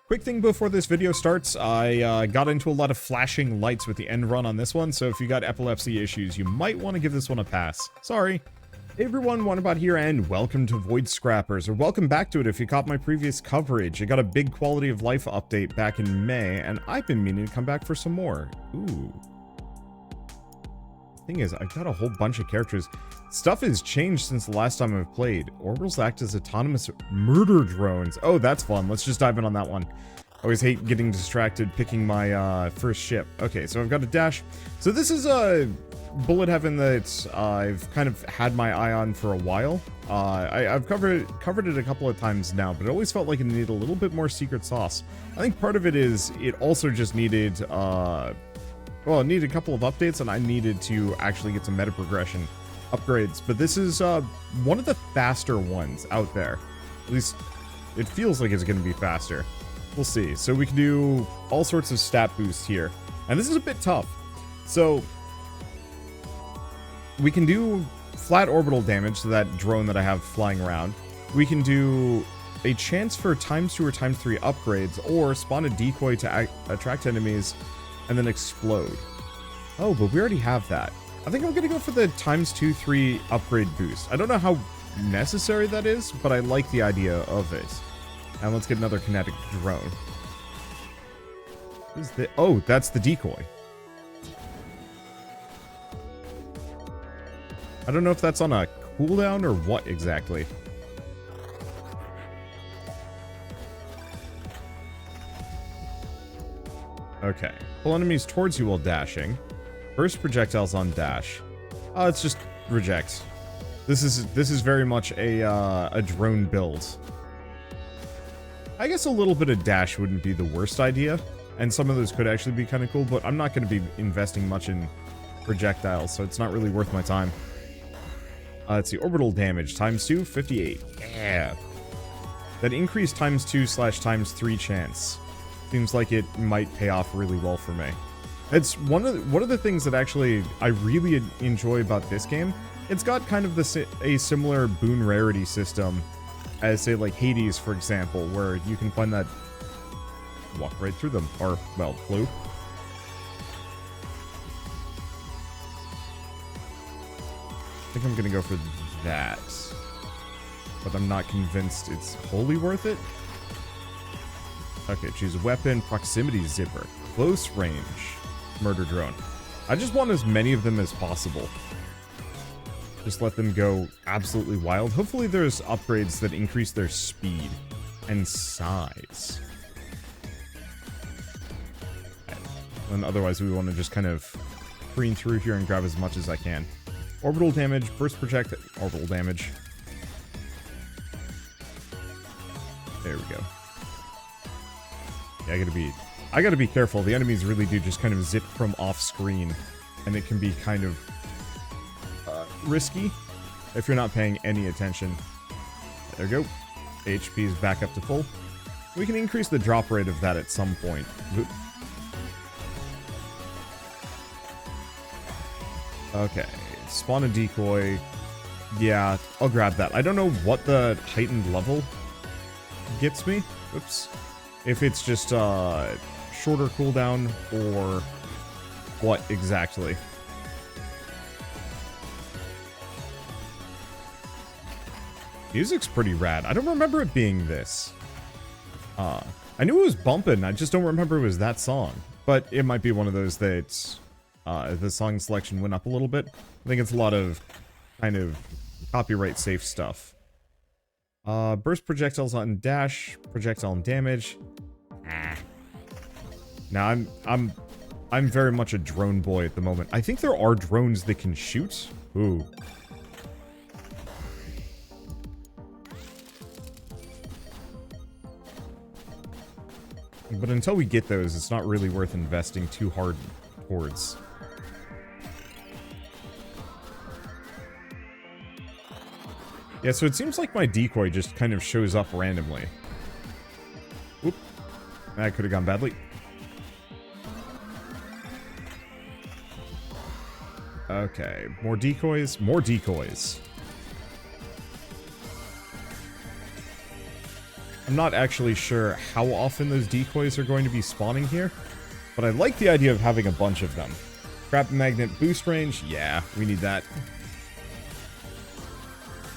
Quick thing before this video starts, I got into a lot of flashing lights with the end run on this one, so if you got epilepsy issues, you might want to give this one a pass. Sorry. Hey everyone, Wanderbots here, and welcome to Void Scrappers, or welcome back to it if you caught my previous coverage. I got a big quality of life update back in May, and I've been meaning to come back for some more. Ooh. Thing is, I've got a whole bunch of characters. Stuff has changed since the last time I've played. Orbitals act as autonomous murder drones. Oh, that's fun. Let's just dive in on that one. I always hate getting distracted picking my first ship. Okay, so I've got a dash. So this is a bullet heaven that I've kind of had my eye on for a while. I've covered it a couple of times now, but it always felt like it needed a little bit more secret sauce. I think part of it is it also just needed well, it needed a couple of updates, and I needed to actually get some meta progression upgrades. But this is one of the faster ones out there. At least it feels like it's going to be faster. We'll see. So we can do all sorts of stat boosts here. And this is a bit tough. So we can do flat orbital damage to that drone that I have flying around. We can do a chance for ×2 or ×3 upgrades, or spawn a decoy to attract enemies and then explode. Oh, but we already have that. I think I'm gonna go for the ×2-3 upgrade boost. I don't know how necessary that is, but I like the idea of it. And let's get another kinetic drone. What is the— oh, that's the decoy. I don't know if that's on a cooldown or what exactly. Okay. Pull enemies towards you while dashing. Burst projectiles on dash. It's just reject. This is very much a drone build. I guess a little bit of dash wouldn't be the worst idea, and some of those could actually be kind of cool, but I'm not going to be investing much in projectiles, so it's not really worth my time. Let's see, orbital damage, ×2, 58. Yeah. That increased ×2/×3 chance seems like it might pay off really well for me. It's one of the things that actually I really enjoy about this game. It's got kind of a similar boon rarity system as, say, like Hades, for example, where you can find that walk right through them, or, well, flew. I think I'm gonna go for that, but I'm not convinced it's wholly worth it. Okay, choose a weapon, proximity zipper, close range, murder drone. I just want as many of them as possible. Just let them go absolutely wild. Hopefully there's upgrades that increase their speed and size. And otherwise we want to just kind of careen through here and grab as much as I can. Orbital damage, burst project, orbital damage. There we go. Yeah, I gotta be careful. The enemies really do just kind of zip from off screen, and it can be kind of risky if you're not paying any attention. There we go. HP is back up to full. We can increase the drop rate of that at some point. Oop. Okay, spawn a decoy. Yeah, I'll grab that. I don't know what the heightened level gets me. Oops. If it's just shorter cooldown or what exactly. Music's pretty rad. I don't remember it being this. I knew it was bumping, I just don't remember it was that song. But it might be one of those that the song selection went up a little bit. I think it's a lot of kind of copyright safe stuff. Burst projectiles on dash, projectile on damage. Now I'm very much a drone boy at the moment. I think there are drones that can shoot. Ooh. But until we get those, it's not really worth investing too hard towards. Yeah, so it seems like my decoy just kind of shows up randomly. Oop. That could have gone badly. Okay, more decoys, more decoys. I'm not actually sure how often those decoys are going to be spawning here, but I like the idea of having a bunch of them. Scrap magnet boost range, yeah, we need that.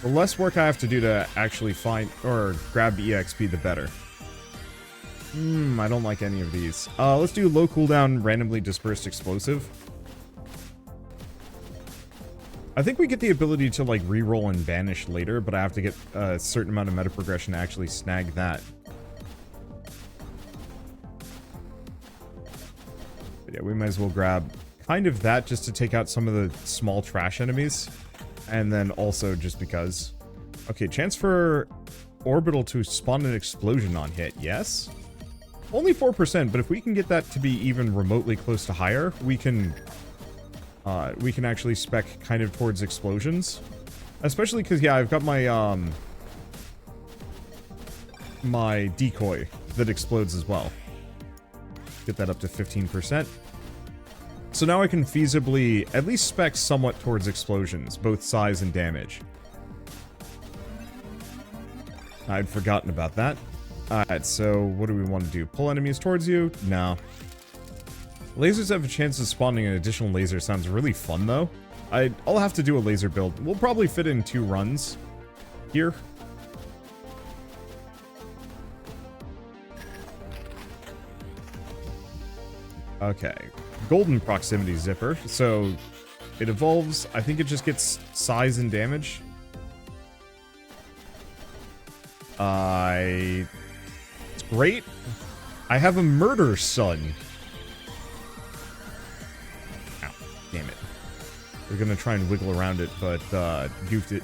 The less work I have to do to actually find or grab EXP, the better. I don't like any of these. Let's do low cooldown, randomly dispersed explosive. I think we get the ability to, like, reroll and banish later, but I have to get a certain amount of meta progression to actually snag that. But yeah, we might as well grab kind of that just to take out some of the small trash enemies. And then also just because. Okay, chance for orbital to spawn an explosion on hit. Yes? Only 4%, but if we can get that to be even remotely close to higher, we can actually spec kind of towards explosions. Especially because, yeah, I've got my, my decoy that explodes as well. Get that up to 15%. So now I can feasibly at least spec somewhat towards explosions, both size and damage. I'd forgotten about that. Alright, so what do we want to do? Pull enemies towards you? No. Lasers have a chance of spawning an additional laser. Sounds really fun, though. I'll have to do a laser build. We'll probably fit in 2 runs here. Okay. Golden proximity zipper. So it evolves. I think it just gets size and damage. It's great. I have a murder son. Ow, damn it. We're gonna try and wiggle around it, but goofed it.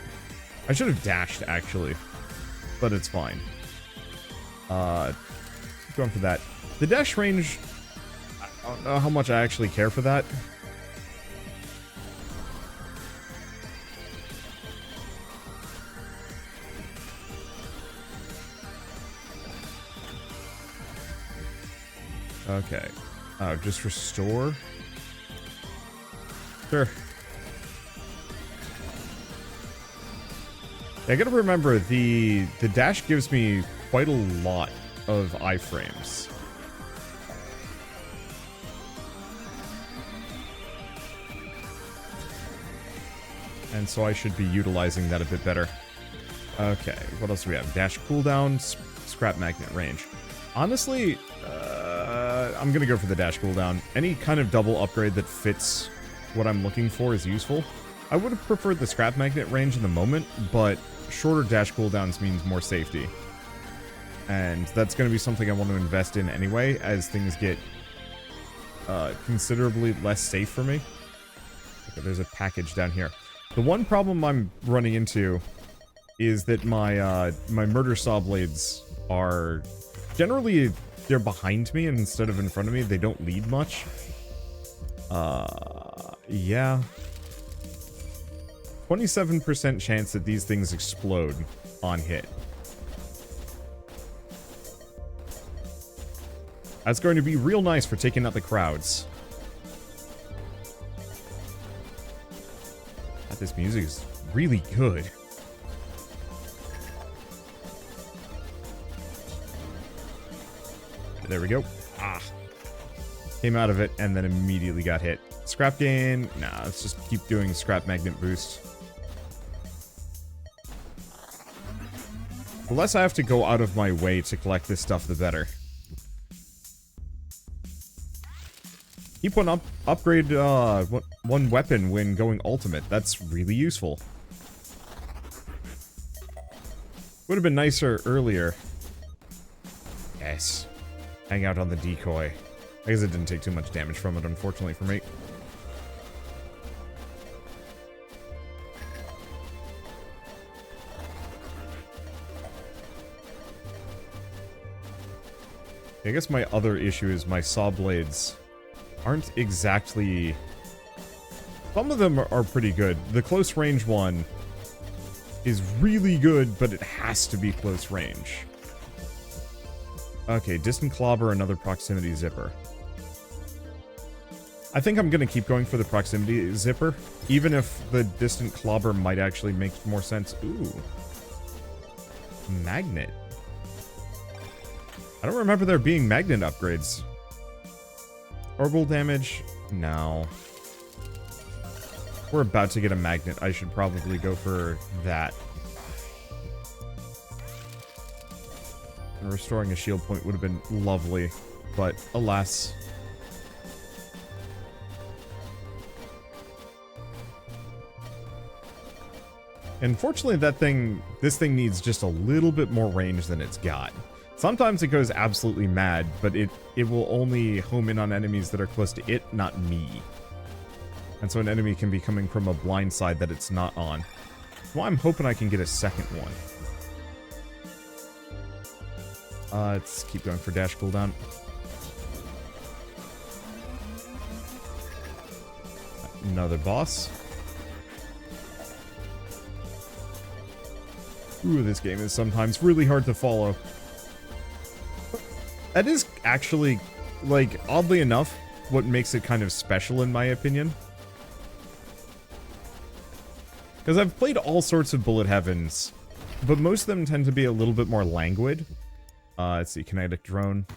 I should have dashed, actually. But it's fine. Going for that. The dash range, I don't know how much I actually care for that. Okay. Just restore. Sure. I gotta remember, the dash gives me quite a lot of iframes. And so I should be utilizing that a bit better. Okay, what else do we have? Dash cooldown, scrap magnet range. Honestly, I'm gonna go for the dash cooldown. Any kind of double upgrade that fits what I'm looking for is useful. I would have preferred the scrap magnet range in the moment, but shorter dash cooldowns means more safety. And that's going to be something I want to invest in anyway, as things get considerably less safe for me. Okay, there's a package down here. The one problem I'm running into is that my my murder saw blades are generally, they're behind me instead of in front of me. They don't lead much. Yeah. 27% chance that these things explode on hit. That's going to be real nice for taking out the crowds. God, this music is really good. There we go. Ah. Came out of it and then immediately got hit. Scrap gain. Nah, let's just keep doing scrap magnet boost. The less I have to go out of my way to collect this stuff, the better. Keep one upgrade one weapon when going ultimate. That's really useful. Would have been nicer earlier. Yes. Hang out on the decoy. I guess it didn't take too much damage from it, unfortunately for me. I guess my other issue is my saw blades aren't exactly... Some of them are pretty good. The close range one is really good, but it has to be close range. Okay, distant clobber, another proximity zipper. I think I'm gonna keep going for the proximity zipper, even if the distant clobber might actually make more sense. Ooh. Magnet. I don't remember there being magnet upgrades. Orbital damage? No. We're about to get a magnet. I should probably go for that. And restoring a shield point would have been lovely, but alas. Unfortunately, this thing needs just a little bit more range than it's got. Sometimes it goes absolutely mad, but it will only home in on enemies that are close to it, not me. And so an enemy can be coming from a blind side that it's not on. Well, I'm hoping I can get a second one. Let's keep going for dash cooldown. Another boss. Ooh, this game is sometimes really hard to follow. That is actually, like, oddly enough, what makes it kind of special in my opinion. Because I've played all sorts of bullet heavens, but most of them tend to be a little bit more languid. Let's see, kinetic drone.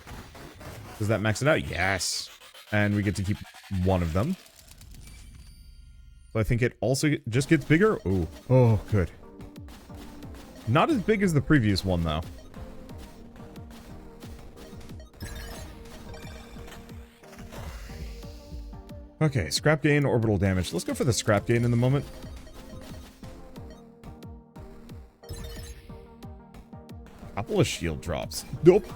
Does that max it out? Yes! And we get to keep one of them. So I think it also just gets bigger. Ooh. Oh, good. Not as big as the previous one, though. Okay, scrap gain, orbital damage. Let's go for the scrap gain in the moment. Couple of shield drops. Nope.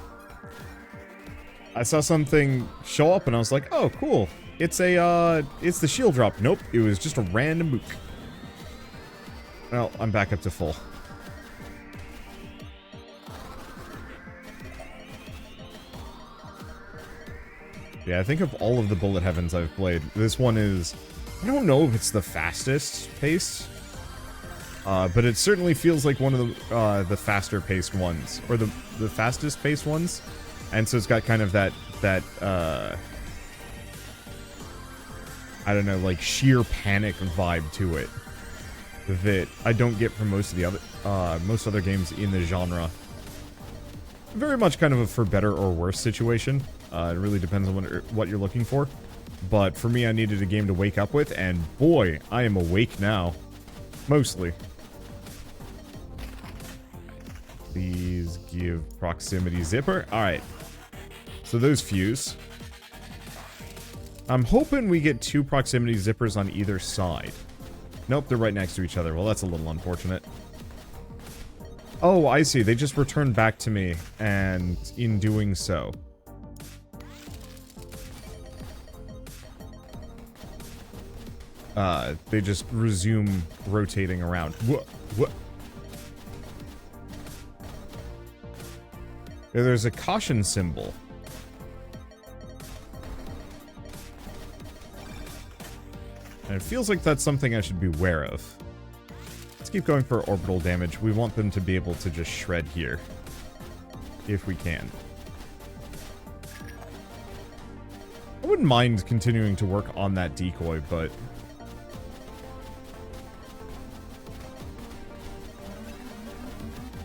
I saw something show up and I was like, oh, cool. It's the shield drop. Nope, it was just a random mook. Well, I'm back up to full. Yeah, I think of all of the bullet heavens I've played, this one is... I don't know if it's the fastest paced, but it certainly feels like one of the faster paced ones, or the fastest paced ones. And so it's got kind of that I don't know, like sheer panic vibe to it that I don't get from most other games in the genre. Very much kind of a for better or worse situation. It really depends on what you're looking for. But for me, I needed a game to wake up with, and boy, I am awake now. Mostly. Please give proximity zipper. Alright. So those fuse. I'm hoping we get 2 proximity zippers on either side. Nope, they're right next to each other. Well, that's a little unfortunate. Oh, I see. They just returned back to me, and in doing so... they just resume rotating around. What? There's a caution symbol. And it feels like that's something I should be aware of. Let's keep going for orbital damage. We want them to be able to just shred here. If we can. I wouldn't mind continuing to work on that decoy, but...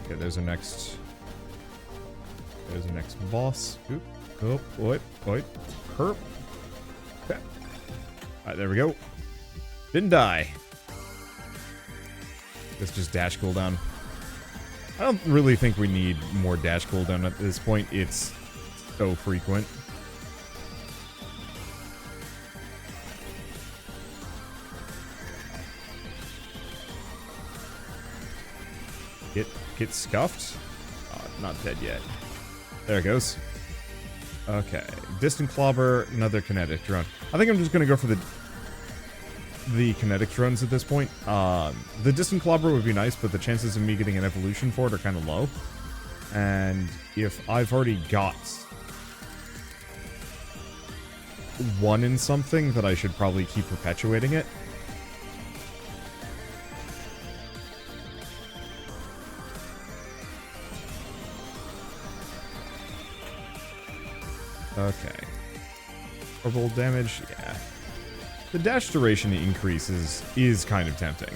Okay, there's a next boss. Oop. Oh, wait. Herp. Okay. Alright, there we go. Didn't die. It's just dash cooldown. I don't really think we need more dash cooldown at this point. It's so frequent. Get scuffed? Not dead yet. There it goes. Okay. Distant clobber, another kinetic drone. I think I'm just gonna go for the kinetic drones at this point. The distant clobber would be nice, but the chances of me getting an evolution for it are kind of low. And if I've already got one in something, that I should probably keep perpetuating it. Okay. Orbital damage, yeah. The dash duration increase is kind of tempting.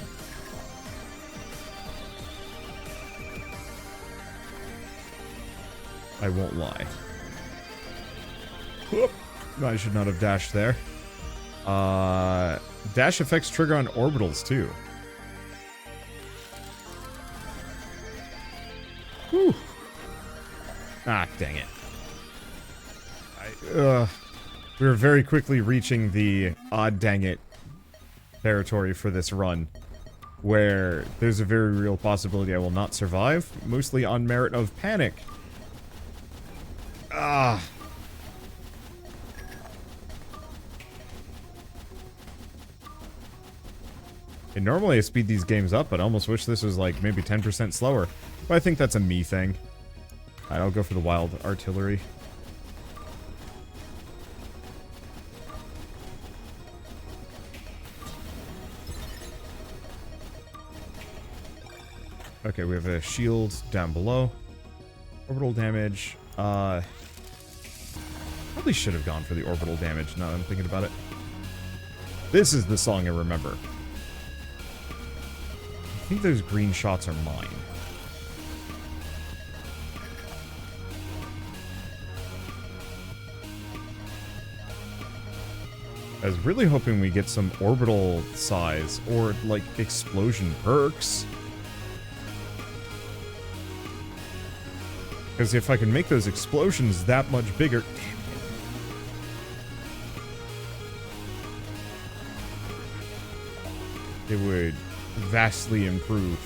I won't lie. Whoop. I should not have dashed there. Dash effects trigger on orbitals, too. Whew. Ah, dang it. We were very quickly reaching the dang it territory for this run, where there's a very real possibility I will not survive, mostly on merit of panic. Ah. And normally I speed these games up, but I almost wish this was like maybe 10% slower. But I think that's a me thing. Alright, I'll go for the wild artillery. Okay, we have a shield down below. Orbital damage. Probably should have gone for the orbital damage now that I'm thinking about it. This is the song I remember. I think those green shots are mine. I was really hoping we get some orbital size or, like, explosion perks. Because if I can make those explosions that much bigger... Damn it. It would vastly improve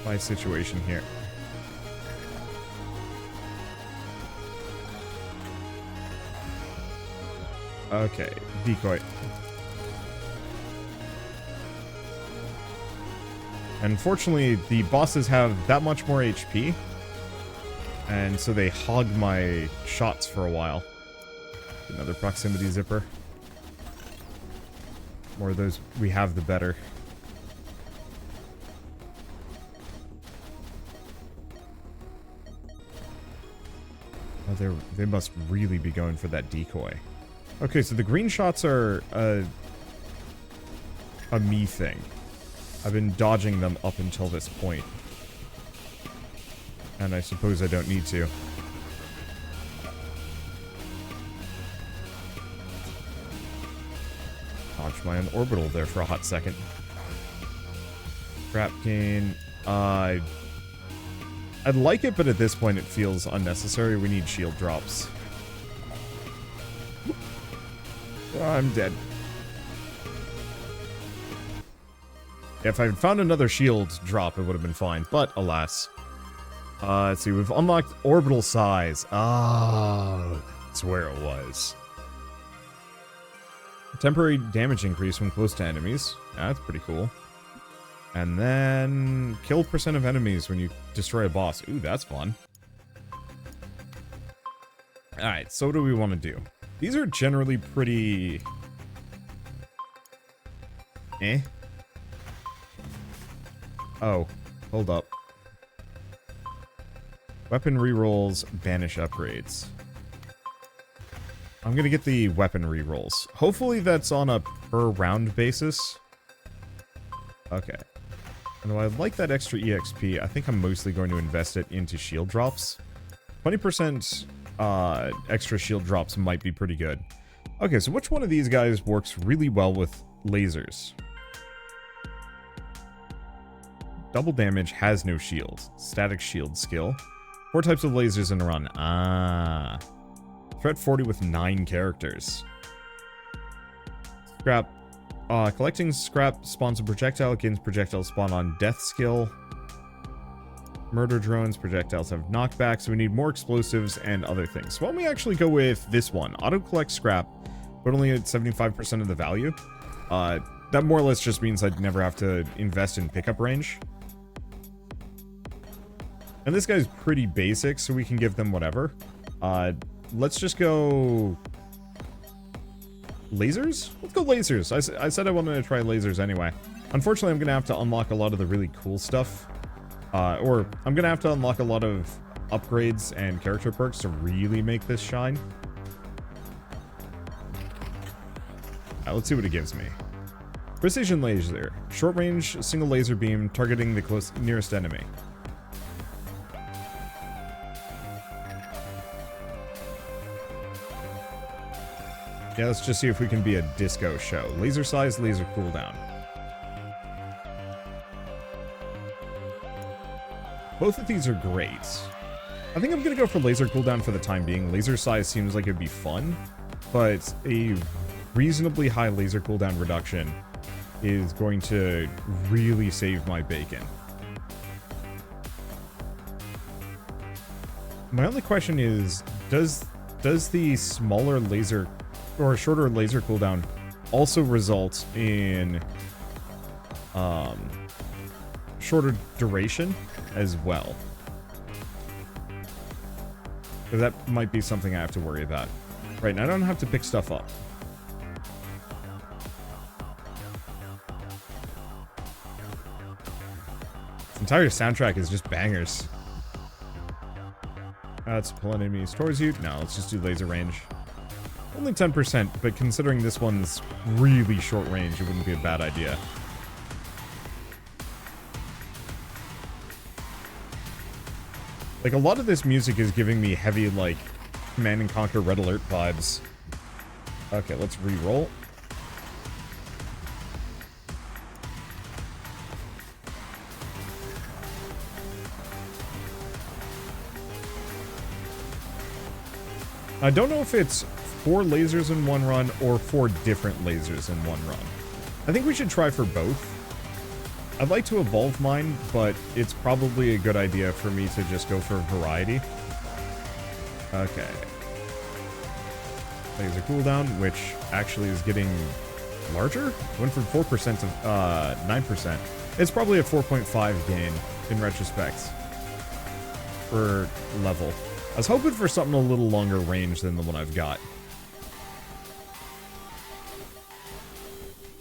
my situation here. Okay, decoy. Unfortunately, the bosses have that much more HP, and so they hog my shots for a while. Another proximity zipper. The more of those we have, the better. Oh, they must really be going for that decoy. Okay, so the green shots are a me thing. I've been dodging them up until this point. And I suppose I don't need to. Dodged my own orbital there for a hot second. Scrap gain. I'd like it, but at this point it feels unnecessary. We need shield drops. Oh, I'm dead. If I had found another shield drop, it would have been fine. But, alas. Let's see. We've unlocked orbital size. Oh, that's where it was. Temporary damage increase when close to enemies. That's pretty cool. And then kill percent of enemies when you destroy a boss. Ooh, that's fun. Alright, so what do we want to do? These are generally pretty... eh? Oh, hold up. Weapon rerolls, banish upgrades. I'm gonna get the weapon rerolls. Hopefully that's on a per round basis. Okay. And though I like that extra EXP, I think I'm mostly going to invest it into shield drops. 20% extra shield drops might be pretty good. Okay, so which one of these guys works really well with lasers? Double damage has no shield. Static shield skill. 4 types of lasers in a run. Ah. Threat 40 with 9 characters. Scrap. Collecting scrap spawns a projectile. Gains projectile spawn on death skill. Murder drones. Projectiles have knockback, so we need more explosives and other things. So why don't we actually go with this one? Auto collect scrap, but only at 75% of the value. That more or less just means I'd never have to invest in pickup range. And this guy's pretty basic, so we can give them whatever. Let's just go... lasers? Let's go lasers. I said I wanted to try lasers anyway. Unfortunately, I'm going to have to unlock a lot of the really cool stuff. Or I'm going to have to unlock a lot of upgrades and character perks to really make this shine. Let's see what it gives me. Precision laser. Short range, single laser beam targeting the nearest enemy. Yeah, let's just see if we can be a disco show. Laser size, laser cooldown. Both of these are great. I think I'm going to go for laser cooldown for the time being. Laser size seems like it'd be fun, but a reasonably high laser cooldown reduction is going to really save my bacon. My only question is, does the smaller laser or shorter laser cooldown also result in shorter duration as well? Because that might be something I have to worry about. Right, now I don't have to pick stuff up. This entire soundtrack is just bangers. Let's pull enemies towards you. No, let's just do laser range. Only 10%, but considering this one's really short range, it wouldn't be a bad idea. Like, a lot of this music is giving me heavy, like, Command & Conquer Red Alert vibes. Okay, let's re-roll. I don't know if it's 4 lasers in one run or 4 different lasers in one run. I think we should try for both. I'd like to evolve mine, but it's probably a good idea for me to just go for variety. Okay. Laser cooldown, which actually is getting larger? Went from 4% to 9%. It's probably a 4.5 gain in retrospect per level. I was hoping for something a little longer range than the one I've got.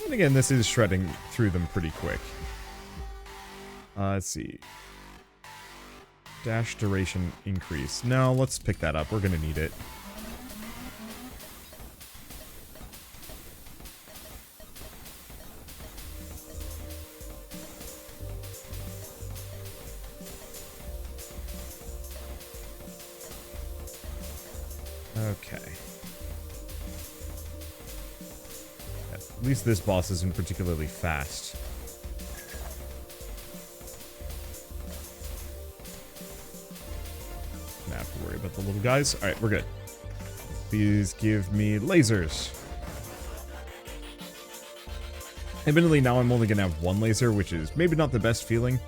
And again, this is shredding through them pretty quick. Let's see. Dash duration increase. No, let's pick that up. We're going to need it. Okay. At least this boss isn't particularly fast. Don't have to worry about the little guys. Alright, we're good. Please give me lasers. Admittedly, now I'm only going to have one laser, which is maybe not the best feeling.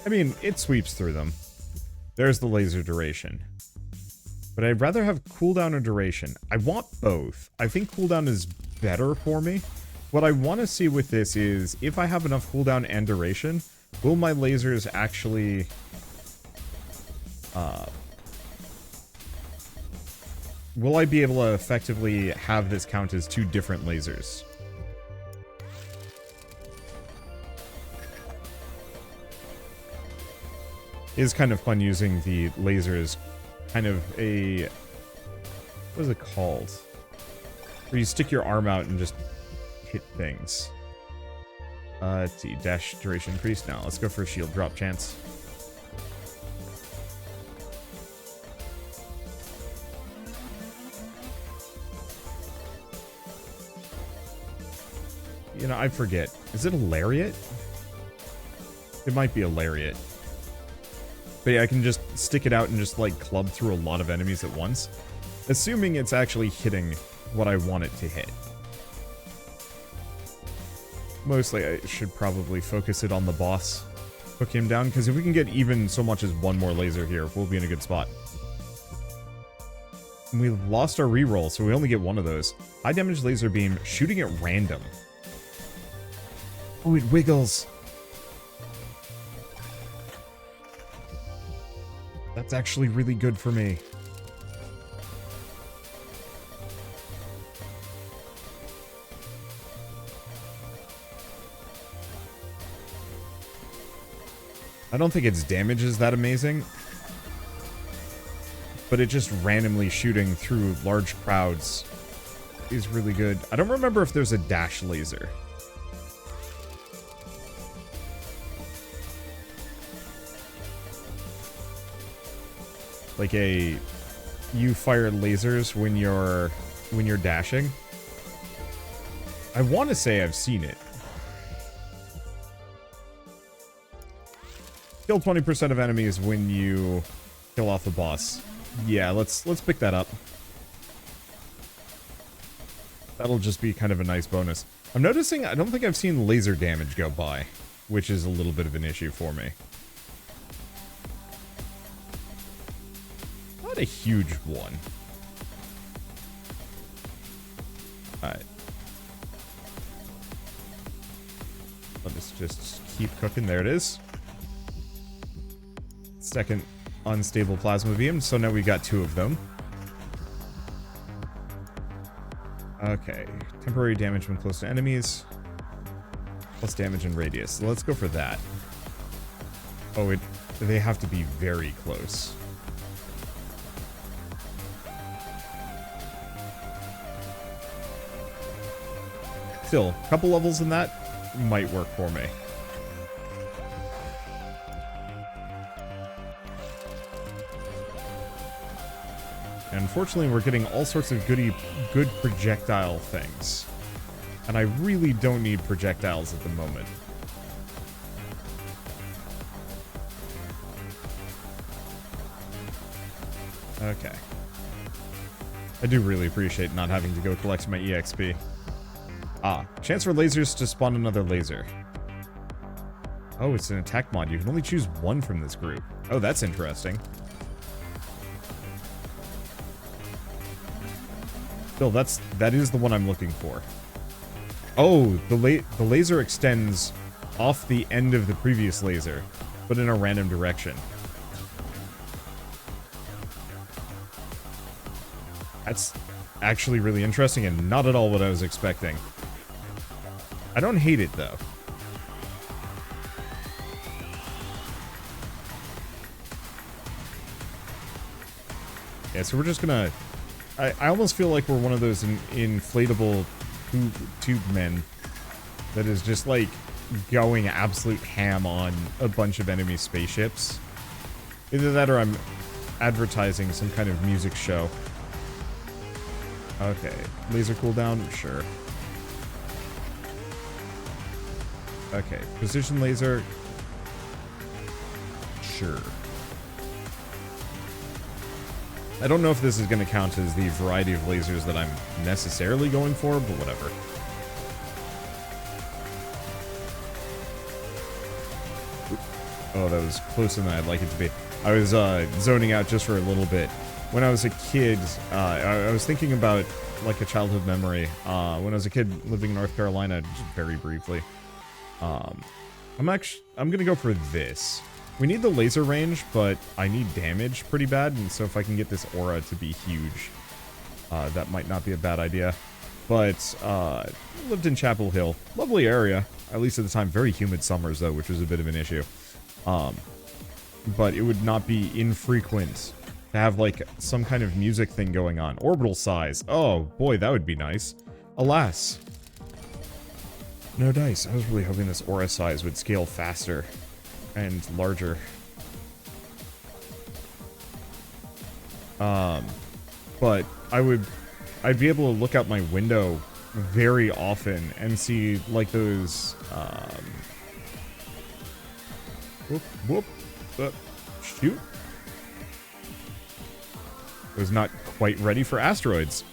I mean, it sweeps through them. There's the laser duration. But I'd rather have cooldown or duration. I want both. I think cooldown is better for me. What I want to see with this is, if I have enough cooldown and duration, will my lasers actually... will I be able to effectively have this count as 2 different lasers? It is kind of fun using the laser as kind of a... what is it called? Where you stick your arm out and just hit things. Let's see. Dash duration increase. Now, let's go for a shield drop chance. You know, I forget. Is it a lariat? It might be a lariat. But yeah, I can just stick it out and just, like, club through a lot of enemies at once. Assuming it's actually hitting what I want it to hit. Mostly, I should probably focus it on the boss. Hook him down, because if we can get even so much as one more laser here, we'll be in a good spot. And we lost our reroll, so we only get one of those. High damage laser beam, shooting at random. Oh, it wiggles. That's actually really good for me. I don't think its damage is that amazing, but it just randomly shooting through large crowds is really good. I don't remember if there's a dash laser. Like a... You fire lasers when you're dashing. I want to say I've seen it. Kill 20% of enemies when you kill off the boss. Yeah, let's pick that up. That'll just be kind of a nice bonus. I'm noticing I don't think I've seen laser damage go by, which is a little bit of an issue for me. Not a huge one. Alright. Let us just keep cooking. There it is. Second unstable plasma beam, so now we've got 2 of them. Okay. Temporary damage when close to enemies. Plus damage and radius. So let's go for that. Oh, they have to be very close. Still, a couple levels in that might work for me. And unfortunately, we're getting all sorts of good projectile things. And I really don't need projectiles at the moment. Okay. I do really appreciate not having to go collect my EXP. Ah, chance for lasers to spawn another laser. Oh, it's an attack mod. You can only choose 1 from this group. Oh, that's interesting. Still, that is the one I'm looking for. Oh, the laser extends off the end of the previous laser, but in a random direction. That's actually really interesting and not at all what I was expecting. I don't hate it, though. Yeah, so we're just gonna... I almost feel like we're one of those inflatable tube men that is just, like, going absolute ham on a bunch of enemy spaceships. Either that or I'm advertising some kind of music show. Okay, laser cooldown, sure. Okay, precision laser, sure. I don't know if this is going to count as the variety of lasers that I'm necessarily going for, but whatever. Oh, that was closer than I'd like it to be. I was zoning out just for a little bit. When I was a kid, I was thinking about like a childhood memory. When I was a kid living in North Carolina, just very briefly. I'm gonna go for this. We need the laser range, but I need damage pretty bad, and so if I can get this aura to be huge, that might not be a bad idea. But, lived in Chapel Hill. Lovely area, at least at the time. Very humid summers, though, which was a bit of an issue. But it would not be infrequent to have, like, some kind of music thing going on. Orbital size. Oh, boy, that would be nice. Alas. No dice. I was really hoping this aura size would scale faster and larger. But I'd be able to look out my window very often and see like those shoot. I was not quite ready for asteroids.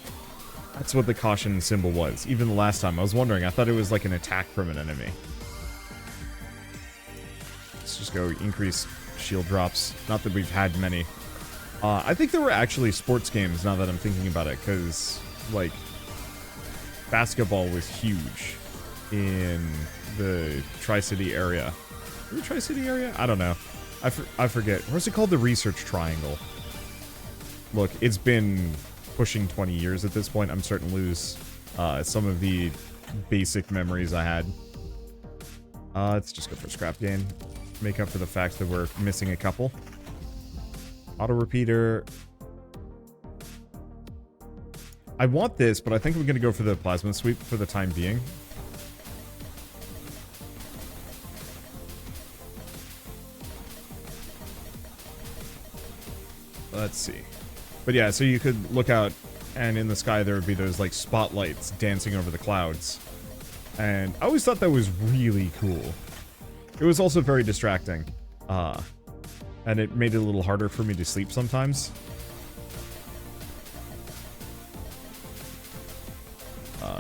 That's what the caution symbol was. Even the last time I was wondering, I thought it was like an attack from an enemy. Let's just go increase shield drops. Not that we've had many. I think there were actually sports games, now that I'm thinking about it, because, like, basketball was huge in the Tri-City area. The Tri-City area? I don't know. I forget. What's it called? The Research Triangle. Look, it's been pushing 20 years at this point. I'm starting to lose some of the basic memories I had. Let's just go for scrap gain. Make up for the fact that we're missing a couple. Auto repeater. I want this, but I think I'm going to go for the plasma sweep for the time being. Let's see. But yeah, so you could look out, and in the sky there would be those, like, spotlights dancing over the clouds. And I always thought that was really cool. It was also very distracting. And it made it a little harder for me to sleep sometimes.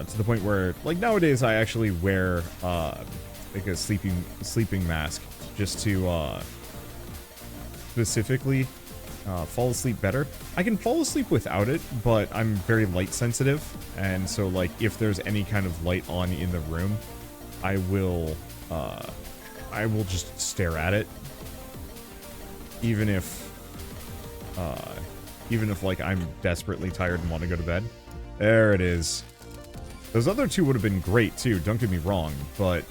To the point where, like, nowadays I actually wear, like a sleeping mask just to, specifically fall asleep better. I can fall asleep without it, but I'm very light sensitive, and so, like, if there's any kind of light on in the room, I will just stare at it, even if like I'm desperately tired and want to go to bed. There it is. Those other two would have been great too, don't get me wrong, but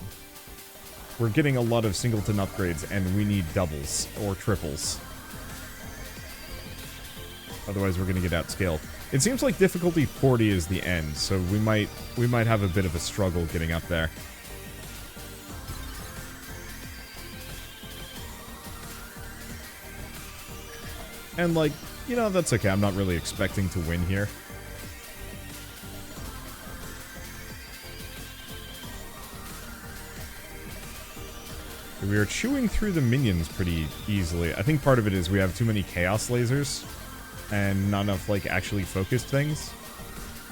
we're getting a lot of singleton upgrades and we need doubles or triples. Otherwise we're gonna get outscaled. It seems like difficulty 40 is the end, so we might have a bit of a struggle getting up there. And, like, you know, that's okay. I'm not really expecting to win here. We are chewing through the minions pretty easily. I think part of it is we have too many chaos lasers and not enough, like, actually focused things.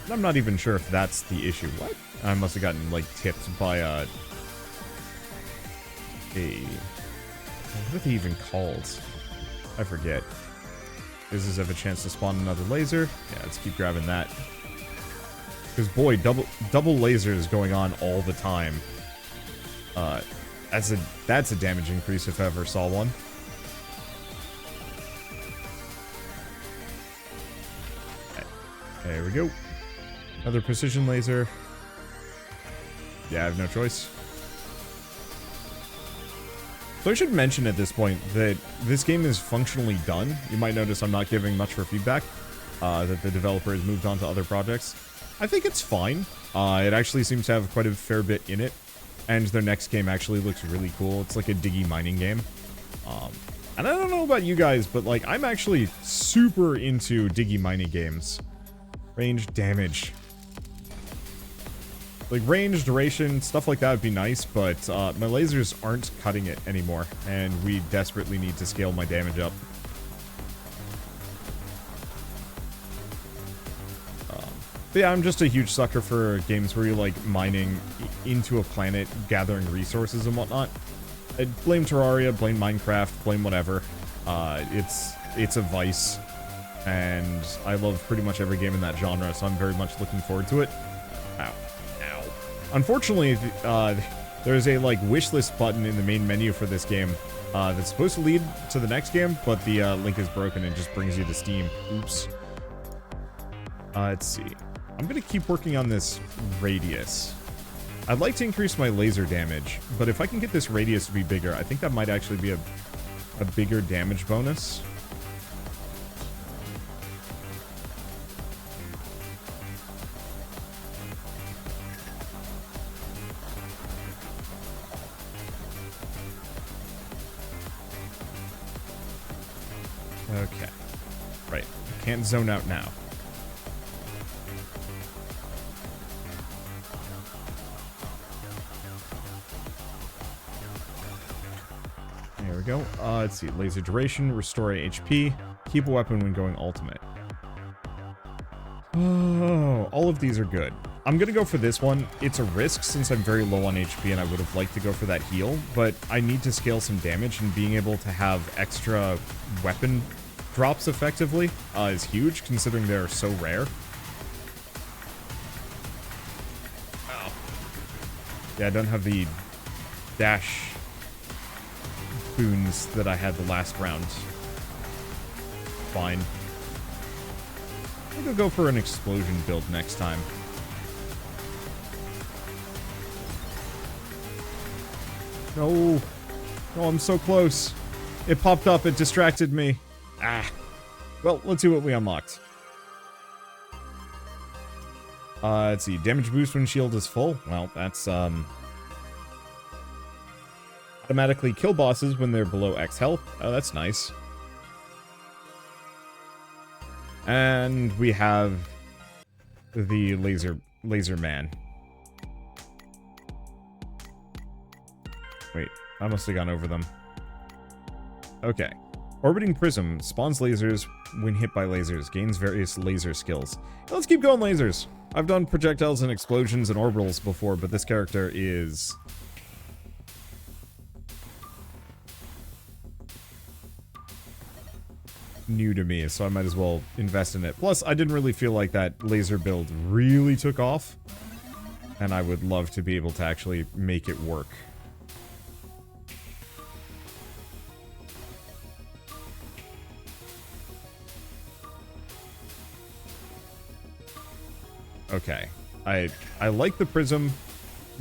And I'm not even sure if that's the issue. What? I must have gotten, like, tipped by what are they even called? I forget. Does have a chance to spawn another laser? Yeah, let's keep grabbing that. Because, boy, double lasers going on all the time. That's a damage increase if I ever saw one. Okay, there we go. Another precision laser. Yeah, I have no choice. So I should mention at this point that this game is functionally done. You might notice I'm not giving much for feedback, that the developer has moved on to other projects. I think it's fine. It actually seems to have quite a fair bit in it, and their next game actually looks really cool. It's like a diggy mining game. And I don't know about you guys, but, like, I'm actually super into diggy mining games. Range, damage. Like, range, duration, stuff like that would be nice, but my lasers aren't cutting it anymore, and we desperately need to scale my damage up. But yeah, I'm just a huge sucker for games where you're, like, mining into a planet, gathering resources and whatnot. I'd blame Terraria, blame Minecraft, blame whatever. It's a vice, and I love pretty much every game in that genre, so I'm very much looking forward to it. Ow. Unfortunately, there's a, like, wishlist button in the main menu for this game that's supposed to lead to the next game, but the link is broken and just brings you to Steam. Oops. Let's see. I'm gonna keep working on this radius. I'd like to increase my laser damage, but if I can get this radius to be bigger, I think that might actually be a bigger damage bonus. Okay. Right. Can't zone out now. There we go. Let's see. Laser duration, restore HP, keep a weapon when going ultimate. Oh, all of these are good. I'm gonna go for this one. It's a risk since I'm very low on HP and I would have liked to go for that heal, but I need to scale some damage, and being able to have extra weapon drops effectively is huge, considering they're so rare. Oh. Yeah, I don't have the dash boons that I had the last round. Fine. I think I'll go for an explosion build next time. No. No, I'm so close. It popped up, it distracted me. Ah. Well, let's see what we unlocked. Let's see. Damage boost when shield is full. Well, that's, automatically kill bosses when they're below X health. Oh, that's nice. And we have the laser man. Wait, I must have gone over them. Okay. Orbiting Prism spawns lasers when hit by lasers, gains various laser skills. Let's keep going lasers. I've done projectiles and explosions and orbitals before, but this character is new to me, so I might as well invest in it. Plus, I didn't really feel like that laser build really took off, and I would love to be able to actually make it work. Okay. I like the prism.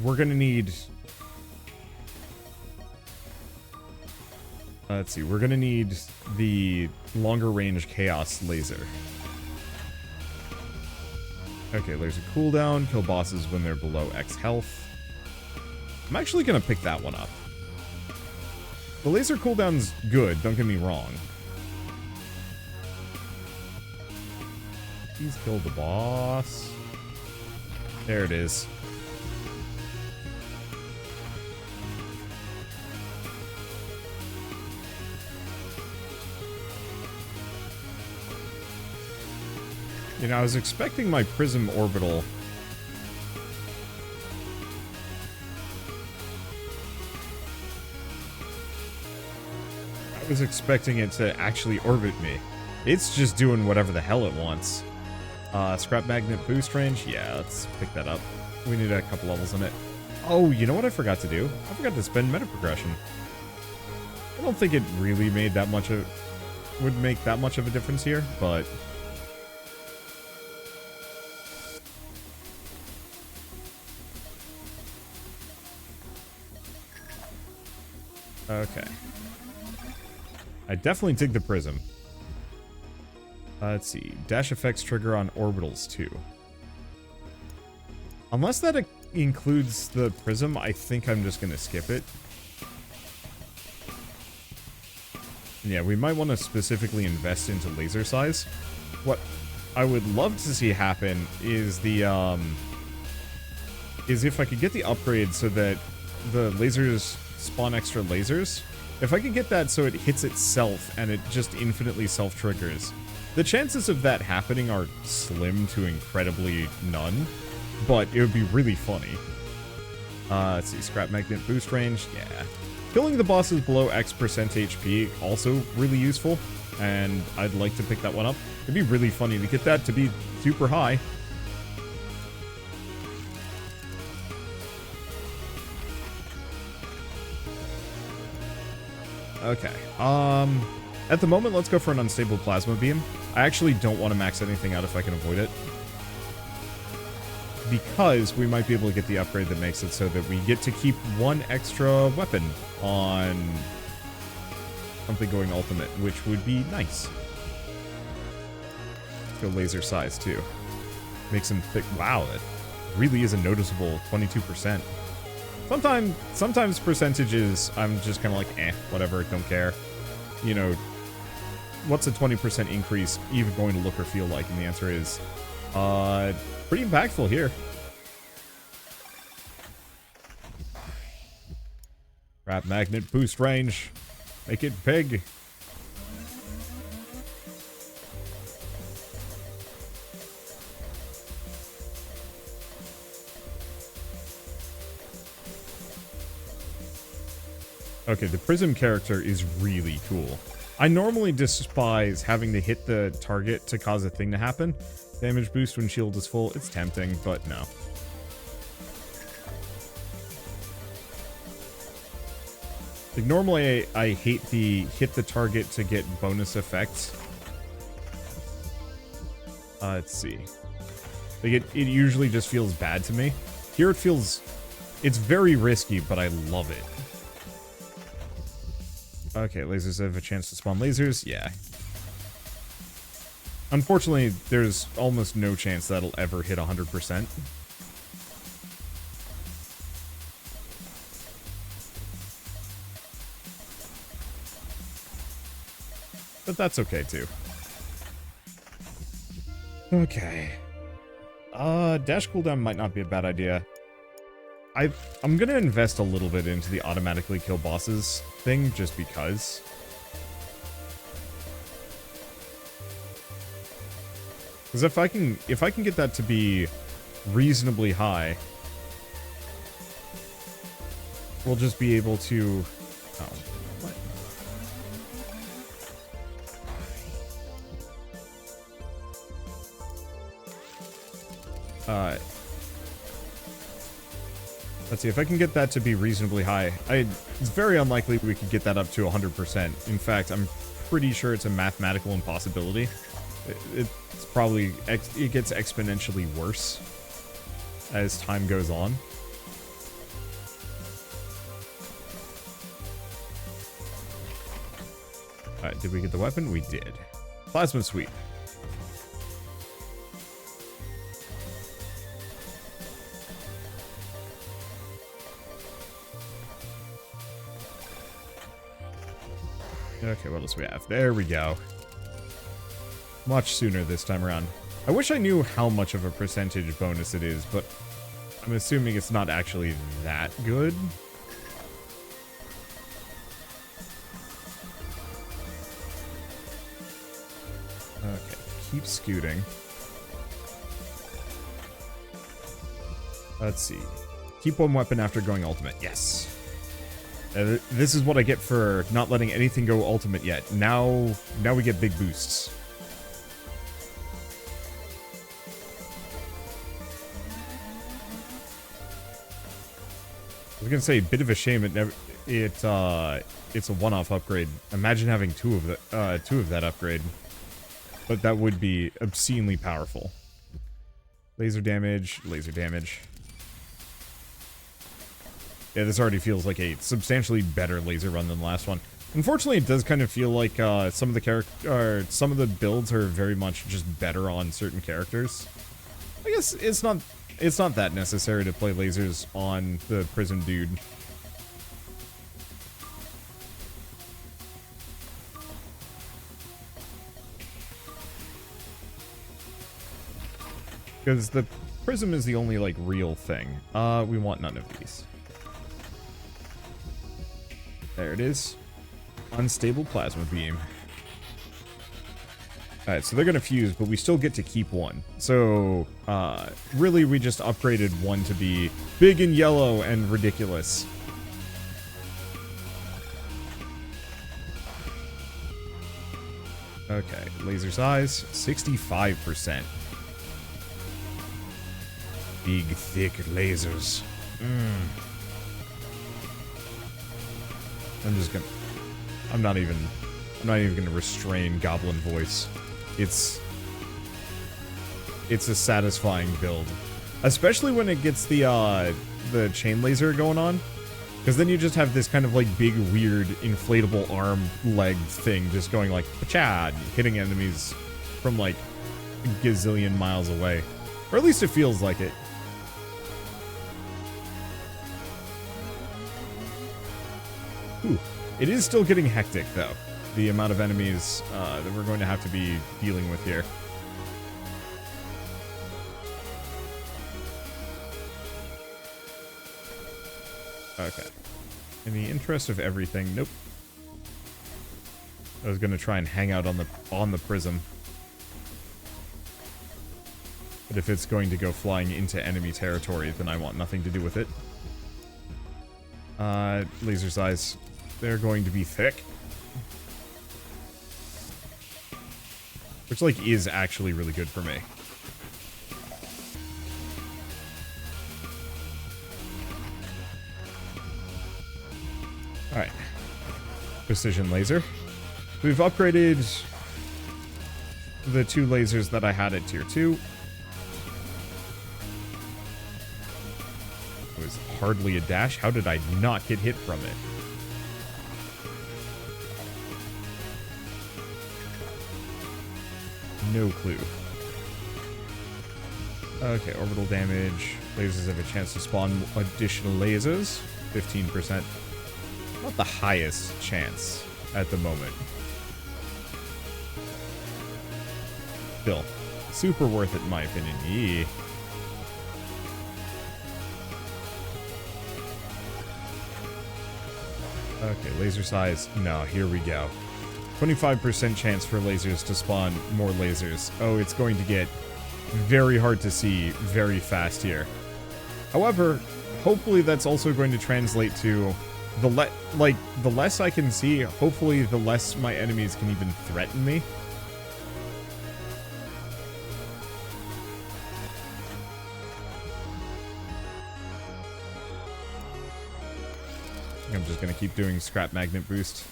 We're gonna need... let's see. We're gonna need the longer range chaos laser. Okay, there's a cooldown. Kill bosses when they're below X health. I'm actually gonna pick that one up. The laser cooldown's good, don't get me wrong. Please kill the boss. There it is. You know, I was expecting my Prism Orbital. I was expecting it to actually orbit me. It's just doing whatever the hell it wants. Scrap Magnet boost range? Yeah, let's pick that up. We need a couple levels in it. Oh, you know what I forgot to do? I forgot to spend meta progression. I don't think it really made that much of... would make that much of a difference here, but... okay. I definitely dig the prism. Let's see. Dash effects trigger on orbitals too. Unless that includes the prism, I think I'm just going to skip it. Yeah, we might want to specifically invest into laser size. What I would love to see happen is the, is if I could get the upgrade so that the lasers spawn extra lasers. If I could get that so it hits itself and it just infinitely self-triggers. The chances of that happening are slim to incredibly none, but it would be really funny. Let's see, Scrap Magnet boost range, yeah. Killing the bosses below X% HP, also really useful, and I'd like to pick that one up. It'd be really funny to get that to be super high. Okay, at the moment, let's go for an unstable plasma beam. I actually don't want to max anything out if I can avoid it. Because we might be able to get the upgrade that makes it so that we get to keep one extra weapon on something going ultimate, which would be nice. Let's go laser size, too. Makes him thick. Wow, that really is a noticeable 22%. Sometimes percentages, I'm just kind of like, eh, whatever, don't care. You know, what's a 20% increase even going to look or feel like? And the answer is, pretty impactful here. Scrap Magnet boost range. Make it big. Okay, the Prism character is really cool. I normally despise having to hit the target to cause a thing to happen. Damage boost when shield is full. It's tempting, but no. Like, normally I hate the hit the target to get bonus effects. Let's see. Like, it usually just feels bad to me. Here it feels... it's very risky, but I love it. Okay, lasers have a chance to spawn lasers. Yeah. Unfortunately, there's almost no chance that'll ever hit 100%. But that's okay, too. Okay. Dash cooldown might not be a bad idea. I'm gonna invest a little bit into the automatically kill bosses thing, just because. Because if I can get that to be reasonably high, we'll just be able to... Oh, what? Let's see, if I can get that to be reasonably high, it's very unlikely we could get that up to 100%. In fact, I'm pretty sure it's a mathematical impossibility. It's probably, it gets exponentially worse as time goes on. Alright, did we get the weapon? We did. Plasma sweep. Okay, what else do we have? There we go. Much sooner this time around. I wish I knew how much of a percentage bonus it is, but I'm assuming it's not actually that good. Okay, keep scooting. Let's see. Keep one weapon after going ultimate. Yes. This is what I get for not letting anything go ultimate yet. Now we get big boosts. I was gonna say, bit of a shame it's a one-off upgrade. Imagine having two of that upgrade. But that would be obscenely powerful. Laser damage, laser damage. Yeah, this already feels like a substantially better laser run than the last one. Unfortunately, it does kind of feel like some of the builds are very much just better on certain characters. I guess it's not that necessary to play lasers on the Prism dude. Because the Prism is the only, like, real thing. We want none of these. There it is. Unstable plasma beam. Alright, so they're gonna fuse, but we still get to keep one. So, really we just upgraded one to be big and yellow and ridiculous. Okay, laser size, 65%. Big, thick lasers. I'm not even gonna restrain Goblin voice. It's a satisfying build, especially when it gets the chain laser going on, because then you just have this kind of like big weird inflatable arm leg thing just going like pa-cha, hitting enemies from like a gazillion miles away, or at least it feels like it. Ooh. It is still getting hectic, though, the amount of enemies that we're going to have to be dealing with here. Okay. In the interest of everything, nope. I was going to try and hang out on the prism. But if it's going to go flying into enemy territory, then I want nothing to do with it. Laser size. They're going to be thick. Which, like, is actually really good for me. Alright. Precision laser. We've upgraded the two lasers that I had at tier 2. It was hardly a dash. How did I not get hit from it? No clue. Okay, orbital damage. Lasers have a chance to spawn additional lasers. 15%. Not the highest chance at the moment. Still, Super worth it in my opinion. Yee. Okay, laser size. No, here we go. 25% chance for lasers to spawn more lasers. Oh, it's going to get very hard to see very fast here. However, hopefully that's also going to translate to the less I can see, hopefully the less my enemies can even threaten me. I'm just gonna keep doing scrap magnet boost.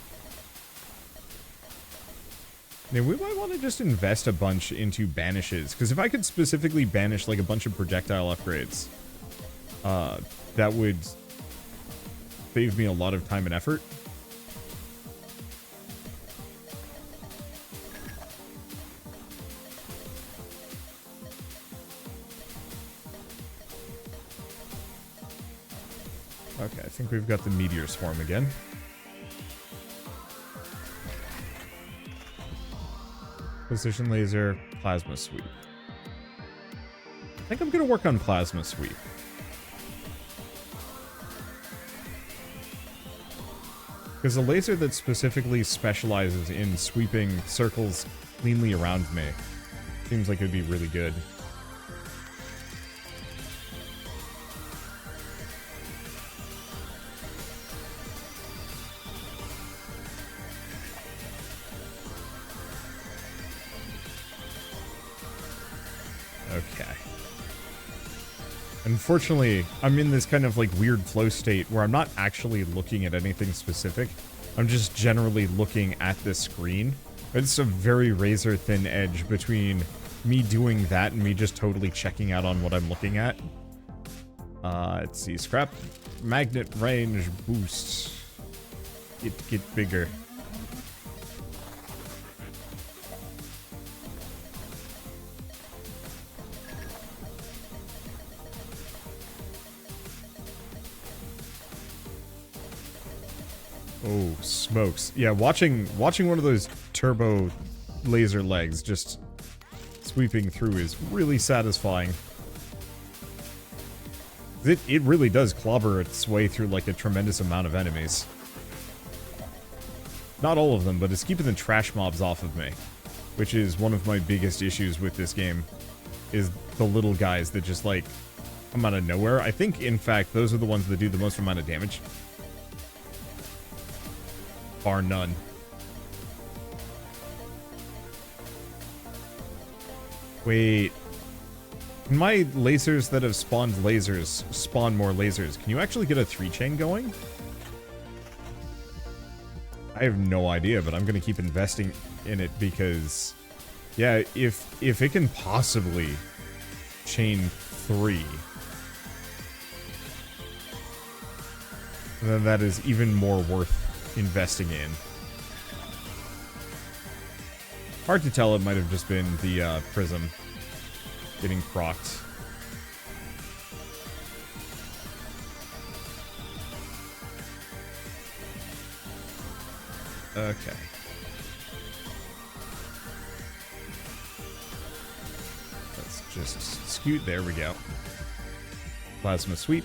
Now, we might want to just invest a bunch into banishes, because if I could specifically banish like a bunch of projectile upgrades, that would save me a lot of time and effort. Okay, I think we've got the meteor swarm again. Precision laser, plasma sweep. I think I'm gonna work on plasma sweep. Because a laser that specifically specializes in sweeping circles cleanly around me seems like it would be really good. Okay. Unfortunately, I'm in this kind of like weird flow state where I'm not actually looking at anything specific. I'm just generally looking at the screen. It's a very razor thin edge between me doing that and me just totally checking out on what I'm looking at. Let's see. Scrap magnet range boost. Get bigger. Oh, smokes. Yeah, watching one of those turbo laser legs just sweeping through is really satisfying. It really does clobber its way through like a tremendous amount of enemies. Not all of them, but it's keeping the trash mobs off of me, which is one of my biggest issues with this game, is the little guys that just like come out of nowhere. I think, in fact, those are the ones that do the most amount of damage. Bar none. Wait. Can my lasers that have spawned lasers spawn more lasers? Can you actually get a 3-chain going? I have no idea, but I'm gonna keep investing in it because, yeah, if it can possibly chain 3, then that is even more worth investing in. Hard to tell, it might have just been the prism getting procced. Okay. Let's just scoot. There we go. Plasma sweep.